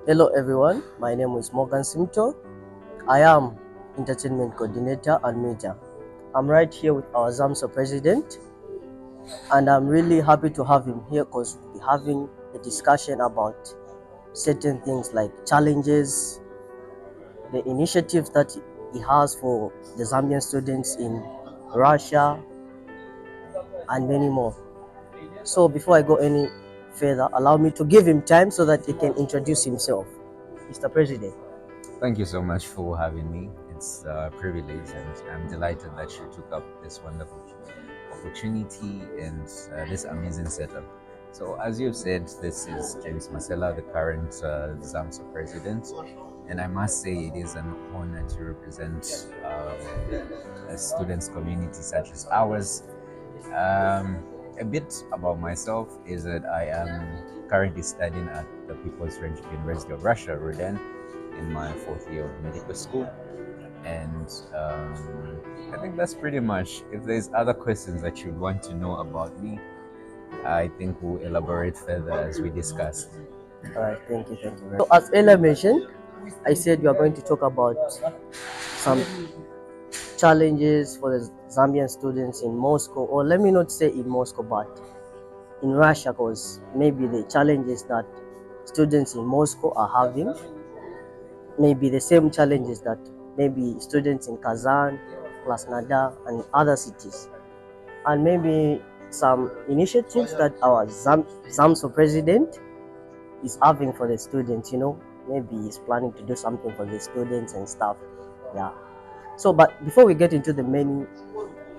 Hello everyone, my name is Morgan Simutowe. I am Entertainment Coordinator and Media. I'm right here with our ZAMSOW President, and I'm really happy to have him here because we're having a discussion about certain things like challenges, the initiatives that he has for the Zambian students in Russia, and many more. So before I go any further, allow me to give him time so that he can introduce himself. Mr. President. Thank you so much for having me. It's a privilege, and I'm delighted that you took up this wonderful opportunity and this amazing setup. So, as you've said, this is James Masela, the current ZAMSOW President, and I must say it is an honor to represent a students' community such as ours. A bit about myself is that I am currently studying at the People's Friendship University of Russia, RUDN, in my fourth year of medical school. And I think that's pretty much. If there's other questions that you'd want to know about me, I think we'll elaborate further as we discuss. All right, thank you very much. So as earlier mentioned, I said we are going to talk about some challenges for the Zambian students in Moscow, or let me not say in Moscow, but in Russia, because maybe the challenges that students in Moscow are having may be the same challenges that maybe students in Kazan, Krasnodar, and other cities, and maybe some initiatives that our ZAMSOW president is having for the students, maybe he's planning to do something for the students and stuff. Yeah. So, but before we get into the many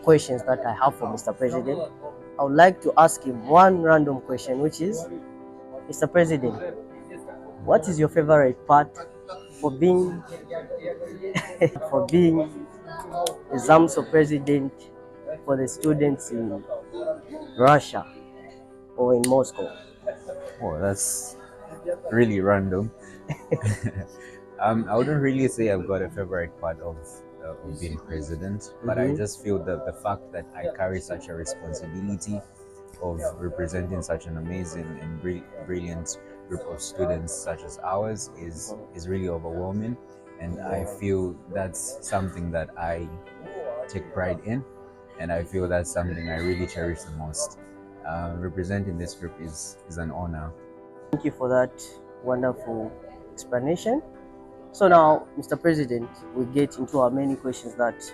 questions that I have for Mr. President, I would like to ask him one random question, which is, Mr. President, what is your favorite part for being for being a ZAMSOW president for the students in Russia or in Moscow? Oh, that's really random. I wouldn't really say I've got a favorite part of being president, but I just feel that the fact that I carry such a responsibility of representing such an amazing and brilliant group of students such as ours is really overwhelming, and I feel that's something that I take pride in, and I feel that's something I really cherish the most. Representing this group is an honor. Thank you for that wonderful explanation. So now, Mr. President, we get into our many questions that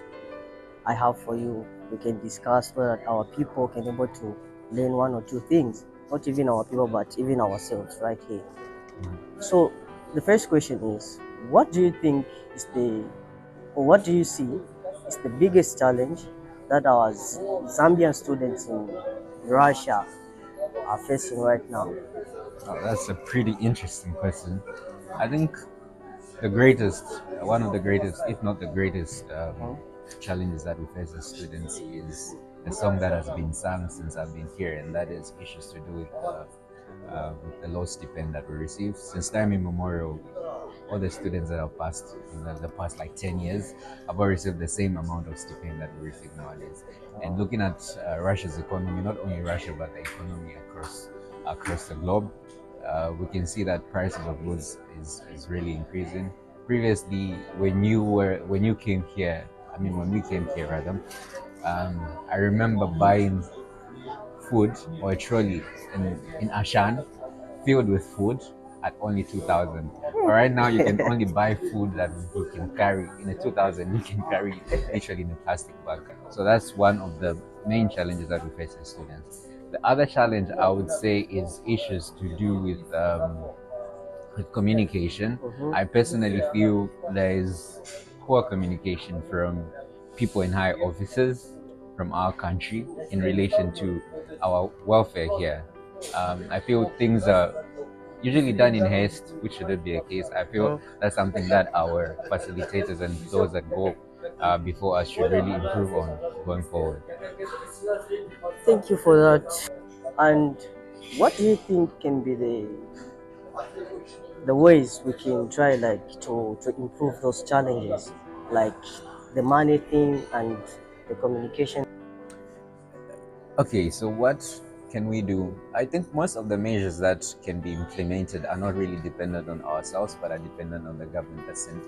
I have for you. We can discuss so that our people can be able to learn one or two things. Not even our people, but even ourselves right here. So the first question is, what do you think is what do you see is the biggest challenge that our Zambian students in Russia are facing right now? Oh, that's a pretty interesting question. I think one of the greatest, if not the greatest, challenges that we face as students is a song that has been sung since I've been here, and that is issues to do with the low stipend that we receive. Since time immemorial, all the students that have passed in the past like 10 years have all received the same amount of stipend that we receive nowadays. And looking at Russia's economy, not only Russia, but the economy across the globe, we can see that prices of goods is really increasing. Previously, when you came here, when we came here rather, I remember buying food or a trolley in Ashan filled with food at only 2,000. But right now you can only buy food that you can carry in a 2,000. You can carry literally in a plastic bag. So that's one of the main challenges that we face as students. The other challenge I would say is issues to do with communication. I personally feel there is poor communication from people in high offices from our country in relation to our welfare here. I feel things are usually done in haste, which shouldn't be the case. I feel that's something that our facilitators and those that go before us should really improve on going forward. Thank you for that. And what do you think can be the ways we can try like to improve those challenges, like the money thing and the communication? Okay, so what can we do? I think most of the measures that can be implemented are not really dependent on ourselves, but are dependent on the government that sent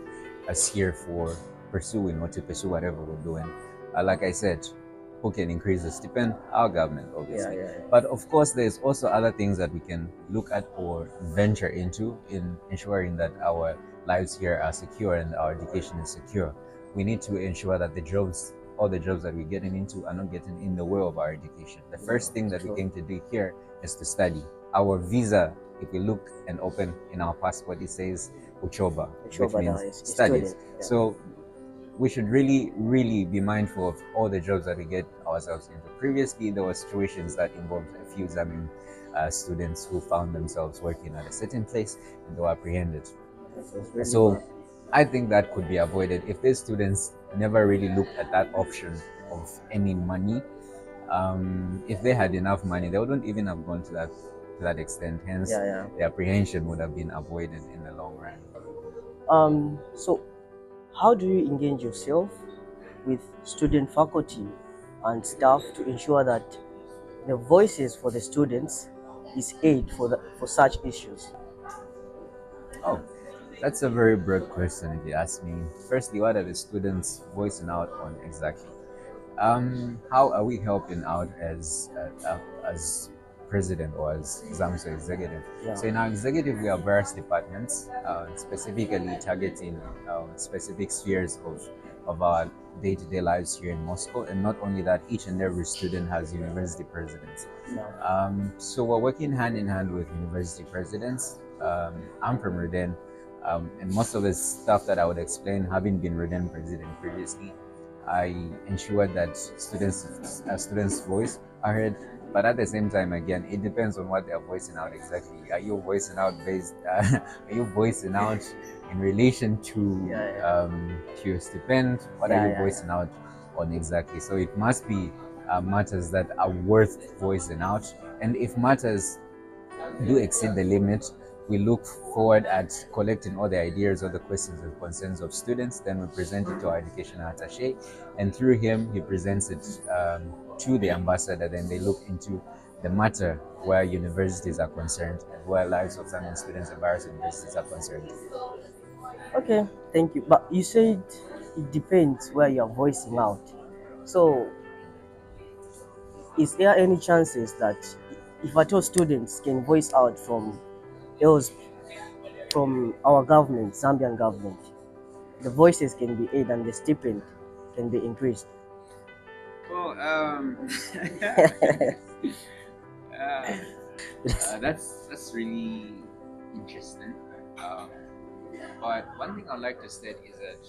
us here for pursuing or to pursue whatever we're doing. Like I said, who can increase the stipend? Our government, obviously. But of course, there's also other things that we can look at or venture into in ensuring that our lives here are secure and our education is secure. We need to ensure that all the jobs that we're getting into are not getting in the way of our education. The first thing that we came to do here is to study. Our visa, if we look and open in our passport, it says Uchoba, which means studies. So we should really, really be mindful of all the jobs that we get ourselves into. Previously, there were situations that involved a few Zambian students who found themselves working at a certain place and they were apprehended. So I think that could be avoided if these students never really looked at that option of any money. If they had enough money, they wouldn't even have gone to that extent. Hence, the apprehension would have been avoided in the long run. So how do you engage yourself with student faculty and staff to ensure that the voices for the students is aid for such issues? Oh, that's a very broad question if you ask me. Firstly, what are the students voicing out on exactly? How are we helping out as president or as ZAMSOW executive? So in our executive, we have various departments, specifically targeting specific spheres of our day-to-day lives here in Moscow. And not only that, each and every student has university presidents. So we're working hand in hand with university presidents. I'm from RUDN, and most of the stuff that I would explain, having been RUDN president previously, I ensure that students' voice are heard. But at the same time, again, it depends on what they're voicing out exactly. Are you voicing out in relation to your stipend? What are you voicing out on exactly? So it must be matters that are worth voicing out. And if matters do exceed the limit, we look forward at collecting all the ideas or the questions and concerns of students. Then we present it to our educational attaché, and through him, he presents it to the ambassador. Then they look into the matter where universities are concerned and where lives of Zambian students and various universities are concerned. Okay, thank you. But you said it depends where you're voicing out. So, is there any chances that if at all students can voice out else from our government, Zambian government, the voices can be aid and the stipend can be increased? Well, that's really interesting. But one thing I'd like to state is that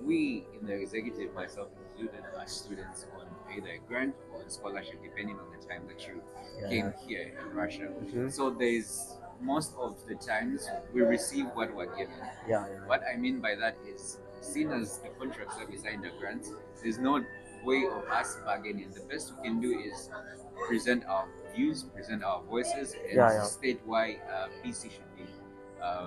we in the executive, myself included, are students on either a grant or a scholarship, depending on the time that you came here in Russia. So there's most of the times we receive what we're given. What I mean by that is, seen as the contracts that we signed the grants, there's no way of us bargaining. The best we can do is present our views, present our voices, and state why PC should be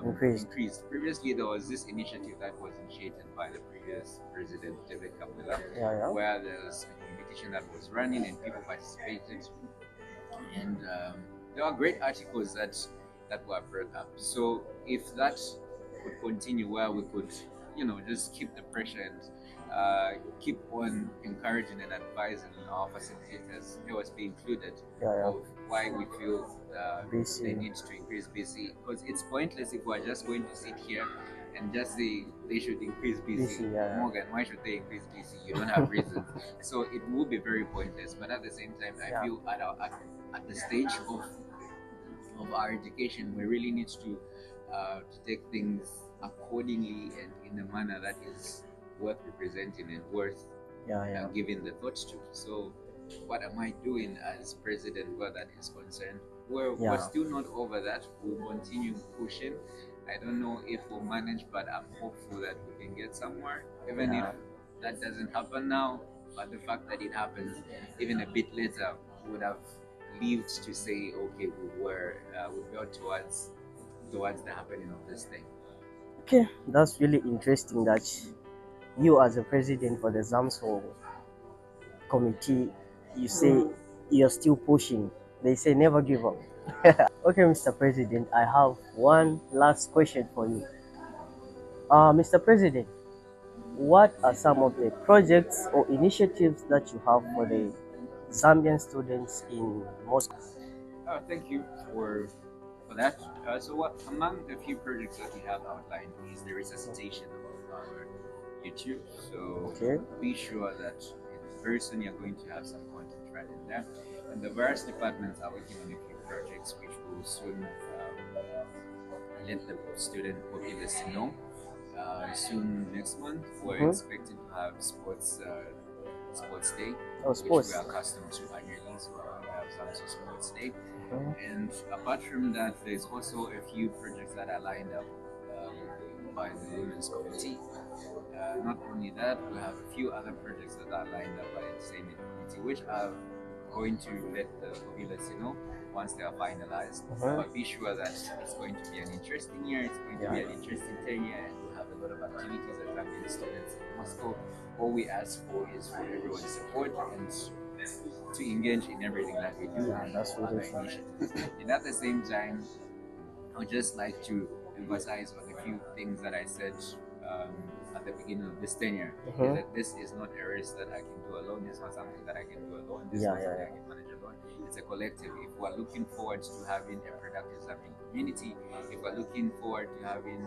increased. Previously, there was this initiative that was initiated by the previous president, David Kabila, where there was a competition that was running and people participated. And there were great articles that were brought up. So if that could continue, where we could, just keep the pressure and keep on encouraging and advising our facilitators, OSP included, of why we feel they need to increase BC, because it's pointless if we're just going to sit here and just say they should increase BC. Morgan, why should they increase BC? You don't have reasons. So it would be very pointless. But at the same time, I feel at the stage of our education, we really need to take things accordingly and in a manner that is worth representing and worth giving the thoughts to. So what am I doing as president where that is concerned? We're still not over that. We'll continue pushing. I don't know if we'll manage, but I'm hopeful that we can get somewhere, even if that doesn't happen now. But the fact that it happens even a bit later would have lived to say, okay, we got towards the happening of this thing. Okay, that's really interesting that you as a president for the ZAMSOW committee, you say you're still pushing. They say never give up. Okay, Mr. President, I have one last question for you. Mr. President, what are some of the projects or initiatives that you have for the Zambian students in Moscow? Thank you for that. So, what among the few projects that we have outlined is the resuscitation of our YouTube. So, Okay. be sure that very soon you're going to have some content right in there. And the various departments are working on a few projects which will soon let the student populace know. Soon next month, we're expecting to have sports day, Oh, which sports. we are accustomed to annually. So we have ZAMSOW Sports Day. And apart from that, there's also a few projects that are lined up by the Women's Committee. Not only that, we have a few other projects that are lined up by the same committee, which are going to let the populace know once they are finalized. But be sure that it's going to be an interesting year, it's going to be an interesting 10 year, and we'll have a lot of activities as Zambian students in Moscow. All we ask for is for everyone's support and to engage in everything that we do and that's other really fun. initiatives. And at the same time, I would just like to emphasize on a few things that I said at the beginning of this tenure. Is that this is not a race that I can do alone. It's not something that I can do alone. This is not something I can manage alone. It's a collective. If we're looking forward to having a productive Zambian community, if we're looking forward to having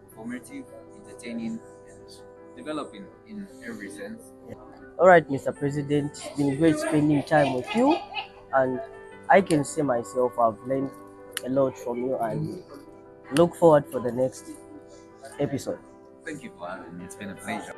informative, entertaining, and developing in every sense. All right, Mr. President, it's been great spending time with you, and I can say myself I've learned a lot from you and look forward for the next episode. Thank you for having me. It's been a pleasure.